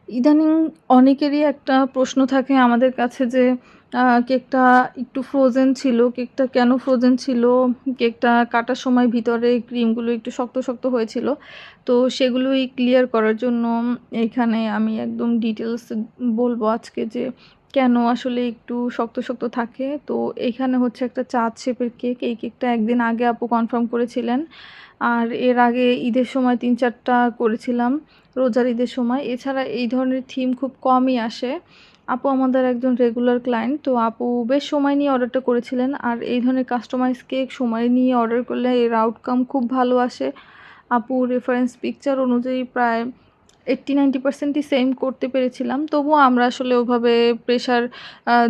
ইদানিং অনেকেরই একটা প্রশ্ন থাকে আমাদের কাছে যে কেকটা একটু ফ্রোজেন ছিল। কেকটা কেন ফ্রোজেন ছিল? কেকটা কাটার সময় ভিতরে ক্রিমগুলো একটু শক্ত, শক্ত হয়েছিল। তো সেগুলোই ক্লিয়ার করার জন্য এইখানে আমি একদম ডিটেইলস বলবো আজকে যে কেন আসলে একটু শক্ত, শক্ত থাকে। তো এইখানে হচ্ছে একটা চাঁদ শেপের কেক। এই কেকটা একদিন আগে আপু কনফার্ম করেছিলেন। আর এর আগে ঈদের সময় ৩-৪ টা করেছিলাম। রোজার ঈদের সময়। এছাড়া এই ধরনের থিম খুব কমই আসে। আপু আমাদের একজন রেগুলার ক্লায়েন্ট। তো আপু বেশ সময় নিয়ে অর্ডারটা করেছিলেন। আর এই ধরনের কাস্টমাইজ কেক সময় নিয়ে অর্ডার করলে এর আউটকাম খুব ভালো আসে। আপু রেফারেন্স পিকচার অনুযায়ী প্রায় 80-90% ই সেম করতে পেরেছিলাম। তবুও আমরা আসলে ওভাবে প্রেশার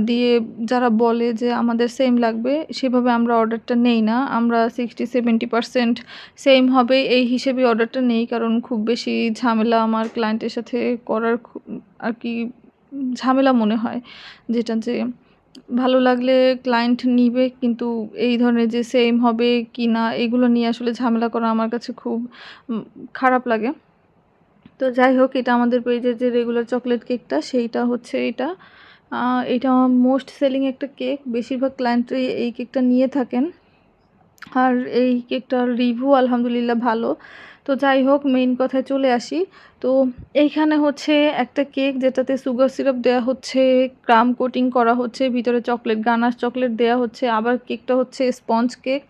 দিয়ে যারা বলে যে আমাদের সেম লাগবে, সেভাবে আমরা অর্ডারটা নেই না। আমরা 60-70% সেম হবে এই হিসেবেই অর্ডারটা নেই। কারণ খুব বেশি ঝামেলা আমার ক্লায়েন্টের সাথে করার আর কি ঝামেলা মনে হয়। যেটা যে ভালো লাগলে ক্লায়েন্ট নিবে, কিন্তু এই ধরনের যে সেম হবে কিনা এগুলো নিয়ে আসলে ঝামেলা করা আমার কাছে খুব উম খারাপ লাগে। তো যাই হোক, এটা আমাদের পেজের যে রেগুলার চকলেট কেকটা সেইটা হচ্ছে এটা। আ এটা মোস্ট সেলিং একটা কেক। বেশিরভাগ ক্লায়েন্টই এই কেকটা নিয়ে থাকেন। আর এই কেকটার রিভিউ আলহামদুলিল্লাহ ভালো। তো যাই হোক, মেইন কথায় চলে আসি। তো এইখানে হচ্ছে একটা কেক যেটাতে সুগার সিরাপ দেয়া হচ্ছে, ক্রাম কোটিং করা হচ্ছে, ভিতরে চকলেট গানাশ চকলেট দেয়া হচ্ছে। আবার কেকটা হচ্ছে স্পঞ্জ কেক।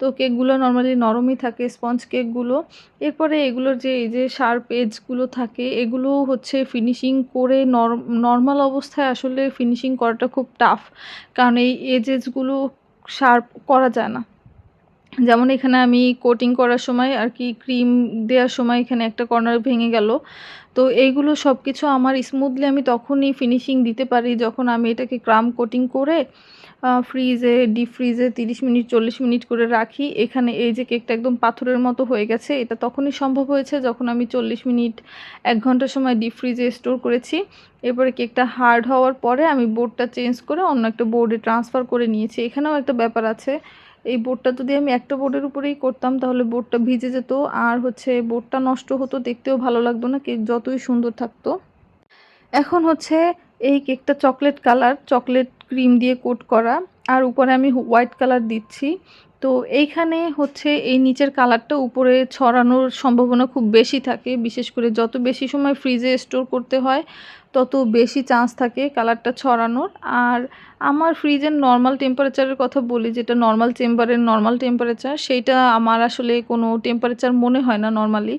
তো কেকগুলো নরমালি নরমই থাকে স্পঞ্জ কেকগুলো। এরপরে এগুলোর যে এই যে শার্প এজগুলো থাকে এগুলোও হচ্ছে ফিনিশিং করে নরমাল অবস্থায় আসলে ফিনিশিং করাটা খুব টাফ। কারণ এই এজেসগুলো শার্প করা যায় না। যেমন এখানে আমি কোটিং করার সময় আর কি ক্রিম দেওয়ার সময় এখানে একটা কর্নার ভেঙে গেল। তো এইগুলো সবকিছু আমার স্মুথলি আমি তখনই ফিনিশিং দিতে পারি যখন আমি এটাকে ক্রাম কোটিং করে ফ্রিজে ডিপ ফ্রিজে ৩০ মিনিট ৪০ মিনিট করে রাখি। এখানে এই যে কেকটা একদম পাথরের মতো হয়ে গেছে, এটা তখনই সম্ভব হয়েছে যখন আমি ৪০ মিনিট ১ ঘন্টা সময় ডিপ ফ্রিজে স্টোর করেছি। এরপরে কেকটা হার্ড হওয়ার পরে আমি বোর্ডটা চেঞ্জ করে অন্য একটা বোর্ডে ট্রান্সফার করে নিয়েছি। এখানেও একটা ব্যাপার আছে। এই বোর্ডটা যদি আমি একটা বোর্ডের উপরেই করতাম তাহলে বোর্ডটা ভিজে যেত, আর হচ্ছে বোর্ডটা নষ্ট হতো, দেখতেও ভালো লাগতো না, কেক যতই সুন্দর থাকতো। এখন হচ্ছে এই কেকটা চকলেট কালার, চকলেট ক্রিম দিয়ে কোট করা, আর উপরে আমি হোয়াইট কালার দিচ্ছি। তো এইখানে হচ্ছে এই নিচের কালারটা উপরে ছড়ানোর সম্ভাবনা খুব বেশি থাকে। বিশেষ করে যত বেশি সময় ফ্রিজে স্টোর করতে হয় তত বেশি চান্স থাকে কালারটা ছড়ানোর। আর আমার ফ্রিজের নর্মাল টেম্পারেচারের কথা বলি, যেটা নর্মাল চেম্বারের নর্মাল টেম্পারেচার, সেইটা আমার আসলে কোনো টেম্পারেচার মনে হয় না নরমালি।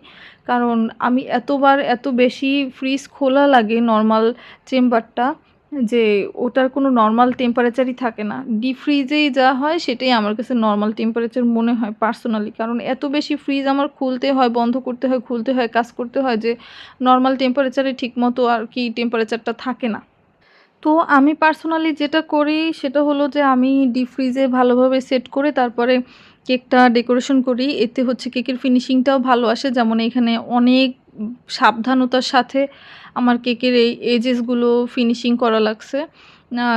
কারণ আমি এতবার এত বেশি ফ্রিজ খোলা লাগে নর্মাল চেম্বারটা, যে ওটার কোনো নর্মাল টেম্পারেচারই থাকে না। ডিপ ফ্রিজেই যা হয় সেটাই আমার কাছে নর্মাল টেম্পারেচার মনে হয় পার্সোনালি। কারণ এত বেশি ফ্রিজ আমার খুলতে হয়, বন্ধ করতে হয়, খুলতে হয়, কাজ করতে হয়, যে নর্মাল টেম্পারেচারে ঠিকমতো আর কি টেম্পারেচারটা থাকে না। তো আমি পার্সোনালি যেটা করি সেটা হলো যে আমি ডিপ ফ্রিজে ভালোভাবে সেট করে তারপরে কেকটা ডেকোরেশন করি। এতে হচ্ছে কেকের ফিনিশিংটাও ভালো আসে। যেমন এখানে অনেক সাবধানতার সাথে আমার কেকের এই এজেসগুলো ফিনিশিং করা লাগছে।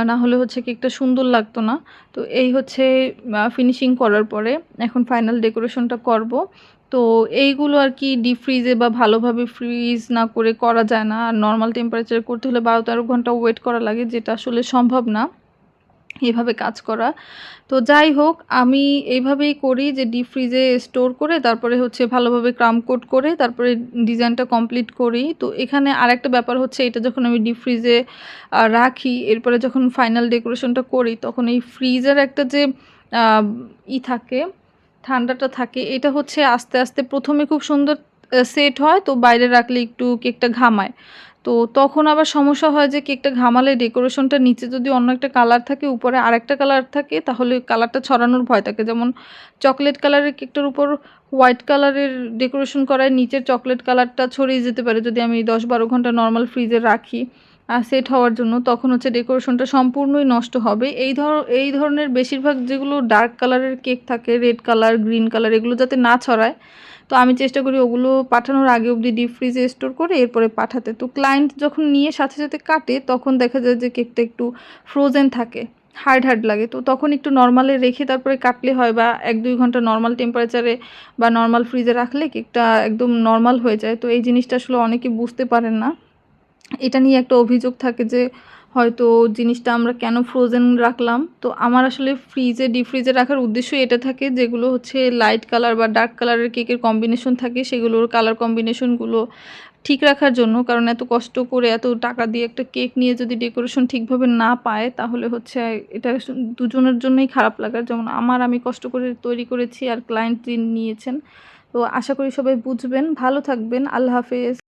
না হলে হচ্ছে কেকটা সুন্দর লাগতো না। তো এই হচ্ছে ফিনিশিং করার পরে এখন ফাইনাল ডেকোরেশনটা করব। তো এইগুলো আর কি ডিপ ফ্রিজে বা ভালোভাবে ফ্রিজ না করে করা যায় না। আর নরমাল টেম্পারেচারে করতে হলে ১২-১৩ ঘন্টা ওয়েট করা লাগে, যেটা আসলে সম্ভব না এভাবে কাজ করা। তো যাই হোক, আমি এইভাবেই করি যে ডিপ ফ্রিজে স্টোর করে তারপরে হচ্ছে ভালোভাবে ক্রাম কোট করে তারপরে ডিজাইনটা কমপ্লিট করি। তো এখানে আরেকটা ব্যাপার হচ্ছে, এটা যখন আমি ডিপ ফ্রিজে রাখি, এরপরে যখন ফাইনাল ডেকোরেশনটা করি তখন এই ফ্রিজের একটা যে আ থাকে, ঠান্ডাটা থাকে, এটা হচ্ছে আস্তে, আস্তে ১ম এ খুব সুন্দর সেট হয়। তো বাইরে রাখলে একটু কেকটা ঘামায়। তো তখন আবার সমস্যা হয় যে কেকটা ঘামালে ডেকোরেশনটা নিচে যদি অন্য একটা কালার থাকে, উপরে আরেকটা কালার থাকে, তাহলে কালারটা ছড়ানোর ভয় থাকে। যেমন চকলেট কালারের কেকটার উপর হোয়াইট কালারের ডেকোরেশন করায় নিচের চকলেট কালারটা ছড়িয়ে যেতে পারে যদি আমি ১০-১২ ঘন্টা নরমাল ফ্রিজে রাখি সেট হওয়ার জন্য। তখন হচ্ছে ডেকোরেশনটা সম্পূর্ণই নষ্ট হবে। এই ধরনের বেশিরভাগ যেগুলো ডার্ক কালারের কেক থাকে, রেড কালার, গ্রিন কালার, এগুলো যাতে না ছড়ায়, তো আমি চেষ্টা করি ওগুলো পাঠানোর আগে অবধি ডিপ ফ্রিজে স্টোর করে এরপরে পাঠাতে। তো ক্লায়েন্ট যখন নিয়ে সাথে, সাথে কাটে তখন দেখা যায় যে কেকটা একটু ফ্রোজেন থাকে, হার্ড, হার্ড লাগে। তো তখন একটু নরমালে রেখে তারপরে কাটলে হয়, বা ১-২ ঘন্টা নরমাল টেম্পারেচারে বা নরমাল ফ্রিজে রাখলে কেকটা একদম নরমাল হয়ে যায়। তো এই জিনিসটা আসলে অনেকে বুঝতে পারেন না। এটা নিয়ে একটা অভিযোগ থাকে যে হয়তো জিনিসটা আমরা কেন ফ্রোজেন রাখলাম। তো আমার আসলে ডিপ ফ্রিজে রাখার উদ্দেশ্যই এটা থাকে, যেগুলো হচ্ছে লাইট কালার বা ডার্ক কালারের কেকের কম্বিনেশন থাকে সেগুলোর কালার কম্বিনেশনগুলো ঠিক রাখার জন্য। কারণ এত কষ্ট করে এত টাকা দিয়ে একটা কেক নিয়ে যদি ডেকোরেশন ঠিকভাবে না পায় তাহলে হচ্ছে এটা দুজনের জন্যই খারাপ লাগার। যেমন আমি কষ্ট করে তৈরি করেছি আর ক্লায়েন্ট নিয়েছেন। তো আশা করি সবাই বুঝবেন। ভালো থাকবেন। আল্লাহ হাফেজ।